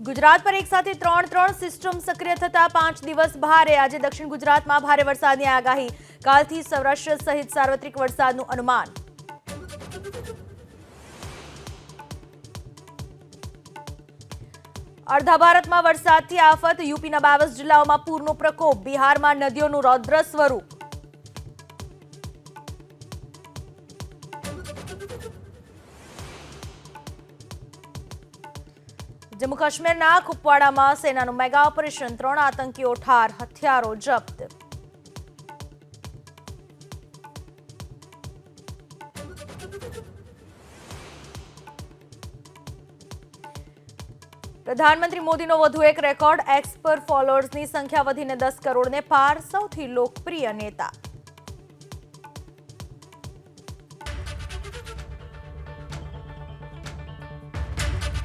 ગુજરાત પર એક સાથે ત્રણ સિસ્ટમ સક્રિય થતા 5 દિવસ ભારે. આજે દક્ષિણ ગુજરાતમાં ભારે વરસાદની આગાહી. કાલથી સૌરાષ્ટ્ર સહિત સાર્વત્રિક વરસાદનું અનુમાન. અડધા ભારતમાં વરસાદથી આફત. યુપીના 22 જિલ્લાઓમાં પૂરનો પ્રકોપ. બિહારમાં નદીઓનું રૌદ્ર સ્વરૂપ. જમ્મુ કાશ્મીરના કુપવાડામાં સેનાનું મેગા ઓપરેશન. 3 આતંકીઓ ઠાર, હથિયારો જપ્ત. પ્રધાનમંત્રી મોદીનો વધુ એક રેકોર્ડ. એક્સ પર ફોલોઅર્સની સંખ્યા વધીને 10 કરોડને પાર. સૌથી લોકપ્રિય નેતા.